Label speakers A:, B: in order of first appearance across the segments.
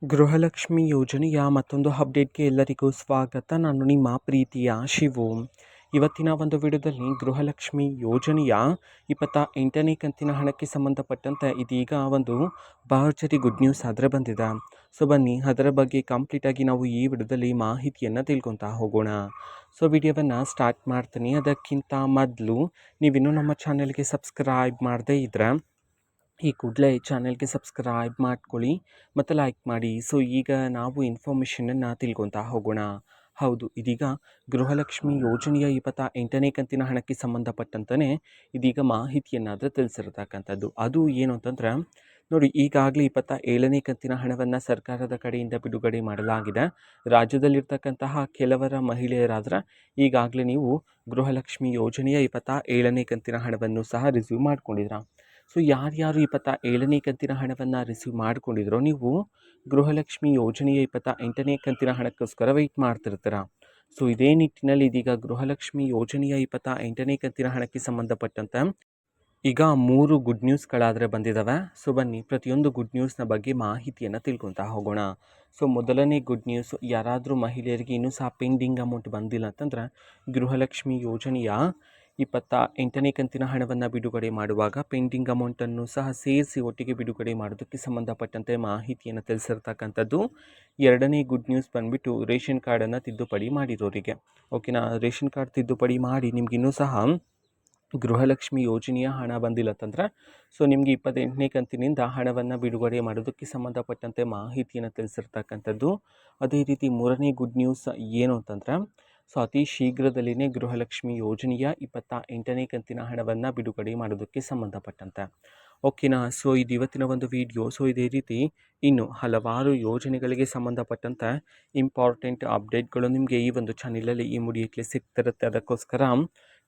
A: ಗೃಹಲಕ್ಷ್ಮಿ ಯೋಜನೆಯ ಮತ್ತೊಂದು ಅಪ್ಡೇಟ್ಗೆ ಎಲ್ಲರಿಗೂ ಸ್ವಾಗತ. ನಾನು ನಿಮ್ಮ ಪ್ರೀತಿಯ ಶಿವು. ಇವತ್ತಿನ ಒಂದು ವಿಡಿಯೋದಲ್ಲಿ ಗೃಹಲಕ್ಷ್ಮಿ ಯೋಜನೆಯ 28ನೇ ಕಂತಿನ ಹಣಕ್ಕೆ ಸಂಬಂಧಪಟ್ಟಂತೆ ಇದೀಗ ಒಂದು ಭರ್ಜರಿ ಗುಡ್ ನ್ಯೂಸ್ ಆದರೆ ಬಂದಿದೆ. ಸೊ ಬನ್ನಿ ಅದರ ಬಗ್ಗೆ ಕಂಪ್ಲೀಟಾಗಿ ನಾವು ಈ ವಿಡಿಯೋದಲ್ಲಿ ಮಾಹಿತಿಯನ್ನು ತಿಳ್ಕೊತಾ ಹೋಗೋಣ. ಸೊ ವಿಡಿಯೋವನ್ನು ಸ್ಟಾರ್ಟ್ ಮಾಡ್ತೀನಿ. ಅದಕ್ಕಿಂತ ಮೊದಲು ನೀವಿನ್ನೂ ನಮ್ಮ ಚಾನೆಲ್ಗೆ ಸಬ್ಸ್ಕ್ರೈಬ್ ಮಾಡದೇ ಇದ್ದರೆ ಈ ಕೂಡಲೇ ಚಾನೆಲ್ಗೆ ಸಬ್ಸ್ಕ್ರೈಬ್ ಮಾಡ್ಕೊಳ್ಳಿ ಮತ್ತು ಲೈಕ್ ಮಾಡಿ. ಸೊ ಈಗ ನಾವು ಇನ್ಫಾರ್ಮೇಷನನ್ನು ತಿಳ್ಕೊತಾ ಹೋಗೋಣ. ಹೌದು, ಇದೀಗ ಗೃಹಲಕ್ಷ್ಮಿ ಯೋಜನೆಯ 28ನೇ ಕಂತಿನ ಹಣಕ್ಕೆ ಸಂಬಂಧಪಟ್ಟಂತೆ ಇದೀಗ ಮಾಹಿತಿಯನ್ನಾದರೂ ತಿಳಿಸಿರ್ತಕ್ಕಂಥದ್ದು. ಅದು ಏನು ಅಂತಂದರೆ ನೋಡಿ, ಈಗಾಗಲೇ 27ನೇ ಕಂತಿನ ಹಣವನ್ನು ಸರ್ಕಾರದ ಕಡೆಯಿಂದ ಬಿಡುಗಡೆ ಮಾಡಲಾಗಿದೆ. ರಾಜ್ಯದಲ್ಲಿರ್ತಕ್ಕಂತಹ ಕೆಲವರ ಮಹಿಳೆಯರಾದರೆ ಈಗಾಗಲೇ ನೀವು ಗೃಹಲಕ್ಷ್ಮಿ ಯೋಜನೆಯ 27ನೇ ಕಂತಿನ ಹಣವನ್ನು ಸಹ ರಿಸೀವ್ ಮಾಡ್ಕೊಂಡಿದ್ದೀರಾ. ಸೊ ಯಾರ್ಯಾರು 27ನೇ ಕಂತಿನ ಹಣವನ್ನು ರಿಸೀವ್ ಮಾಡ್ಕೊಂಡಿದ್ರೋ ನೀವು ಗೃಹಲಕ್ಷ್ಮಿ ಯೋಜನೆಯ 28ನೇ ಕಂತಿನ ಹಣಕ್ಕೋಸ್ಕರ ವೆಯ್ಟ್ ಮಾಡ್ತಿರ್ತೀರ. ಸೊ ಇದೇ ನಿಟ್ಟಿನಲ್ಲಿ ಇದೀಗ ಗೃಹಲಕ್ಷ್ಮಿ ಯೋಜನೆಯ 28ನೇ ಕಂತಿನ ಹಣಕ್ಕೆ ಸಂಬಂಧಪಟ್ಟಂತೆ ಈಗ 3 ಗುಡ್ ನ್ಯೂಸ್ಗಳಾದರೆ ಬಂದಿದ್ದಾವೆ. ಸೊ ಬನ್ನಿ ಪ್ರತಿಯೊಂದು ಗುಡ್ ನ್ಯೂಸ್ನ ಬಗ್ಗೆ ಮಾಹಿತಿಯನ್ನು ತಿಳ್ಕೊತಾ ಹೋಗೋಣ. ಸೊ ಮೊದಲನೇ ಗುಡ್ ನ್ಯೂಸ್, ಯಾರಾದರೂ ಮಹಿಳೆಯರಿಗೆ ಇನ್ನೂ ಸಹ ಪೆಂಡಿಂಗ್ ಅಮೌಂಟ್ ಬಂದಿಲ್ಲ ಅಂತಂದರೆ ಗೃಹಲಕ್ಷ್ಮಿ ಯೋಜನೆಯ 28ನೇ ಕಂತಿನ ಹಣವನ್ನು ಬಿಡುಗಡೆ ಮಾಡುವಾಗ ಪೆಂಡಿಂಗ್ ಅಮೌಂಟನ್ನು ಸಹ ಸೇರಿಸಿ ಒಟ್ಟಿಗೆ ಬಿಡುಗಡೆ ಮಾಡೋದಕ್ಕೆ ಸಂಬಂಧಪಟ್ಟಂತೆ ಮಾಹಿತಿಯನ್ನು ತಿಳಿಸಿರ್ತಕ್ಕಂಥದ್ದು. ಎರಡನೇ ಗುಡ್ ನ್ಯೂಸ್ ಬಂದುಬಿಟ್ಟು ರೇಷನ್ ಕಾರ್ಡನ್ನು ತಿದ್ದುಪಡಿ ಮಾಡಿರೋರಿಗೆ. ಓಕೆನಾ, ರೇಷನ್ ಕಾರ್ಡ್ ತಿದ್ದುಪಡಿ ಮಾಡಿ ನಿಮಗಿನ್ನೂ ಸಹ ಗೃಹಲಕ್ಷ್ಮಿ ಯೋಜನೆಯ ಹಣ ಬಂದಿಲ್ಲ ಅಂತಂದರೆ ಸೊ ನಿಮಗೆ 28ನೇ ಕಂತಿನಿಂದ ಹಣವನ್ನು ಬಿಡುಗಡೆ ಮಾಡೋದಕ್ಕೆ ಸಂಬಂಧಪಟ್ಟಂತೆ ಮಾಹಿತಿಯನ್ನು ತಿಳಿಸಿರ್ತಕ್ಕಂಥದ್ದು. ಅದೇ ರೀತಿ ಮೂರನೇ ಗುಡ್ ನ್ಯೂಸ್ ಏನು ಅಂತಂದರೆ ಸೊ ಅತಿ ಶೀಘ್ರದಲ್ಲಿಯೇ ಗೃಹಲಕ್ಷ್ಮಿ ಯೋಜನೆಯ 28ನೇ ಕಂತಿನ ಹಣವನ್ನು ಬಿಡುಗಡೆ ಮಾಡೋದಕ್ಕೆ ಸಂಬಂಧಪಟ್ಟಂತೆ. ಓಕೆನಾ, ಸೊ ಇದು ಇವತ್ತಿನ ಒಂದು ವಿಡಿಯೋ. ಸೊ ಇದೇ ರೀತಿ ಇನ್ನು ಹಲವಾರು ಯೋಜನೆಗಳಿಗೆ ಸಂಬಂಧಪಟ್ಟಂತೆ ಇಂಪಾರ್ಟೆಂಟ್ ಅಪ್ಡೇಟ್ಗಳು ನಿಮಗೆ ಈ ಒಂದು ಚಾನಲಲ್ಲಿ ಈ ಮುಡಿಯಕ್ಕೆ ಸಿಗ್ತಿರುತ್ತೆ. ಅದಕ್ಕೋಸ್ಕರ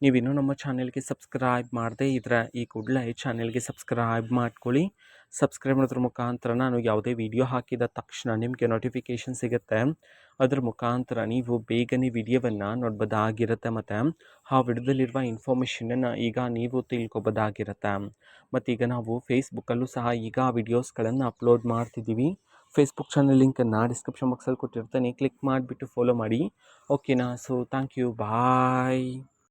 A: ನೀವಿನ್ನೂ ನಮ್ಮ ಚಾನೆಲ್ಗೆ ಸಬ್ಸ್ಕ್ರೈಬ್ ಮಾಡದೇ ಇದ್ದರೆ ಈ ಕೂಡಲೇ ಚಾನೆಲ್ಗೆ ಸಬ್ಸ್ಕ್ರೈಬ್ ಮಾಡ್ಕೊಳ್ಳಿ. ಸಬ್ಸ್ಕ್ರೈಬ್ ಮಾಡೋದ್ರ ಮುಖಾಂತರ ನಾನು ಯಾವುದೇ ವಿಡಿಯೋ ಹಾಕಿದ ತಕ್ಷಣ ನಿಮಗೆ ನೋಟಿಫಿಕೇಷನ್ ಸಿಗುತ್ತೆ. ಅದರ ಮುಖಾಂತರ ನೀವು ಬೇಗನೆ ವಿಡಿಯೋವನ್ನು ನೋಡ್ಬೋದಾಗಿರುತ್ತೆ ಮತ್ತು ಆ ವಿಡಿಯೋದಲ್ಲಿರುವ ಇನ್ಫಾರ್ಮೇಷನನ್ನು ಈಗ ನೀವು ತಿಳ್ಕೊಬೋದಾಗಿರುತ್ತೆ. ಮತ್ತು ಈಗ ನಾವು ಫೇಸ್ಬುಕ್ಕಲ್ಲೂ ಸಹ ಈಗ ವಿಡಿಯೋಸ್ಗಳನ್ನು ಅಪ್ಲೋಡ್ ಮಾಡ್ತಿದ್ದೀವಿ. ಫೇಸ್ಬುಕ್ ಚಾನಲ್ ಲಿಂಕನ್ನು ಡಿಸ್ಕ್ರಿಪ್ಷನ್ ಬಾಕ್ಸಲ್ಲಿ ಕೊಟ್ಟಿರ್ತೇನೆ, ಕ್ಲಿಕ್ ಮಾಡಿಬಿಟ್ಟು ಫಾಲೋ ಮಾಡಿ. ಓಕೆನಾ, ಸೊ ಥ್ಯಾಂಕ್ ಯು, ಬಾಯ್.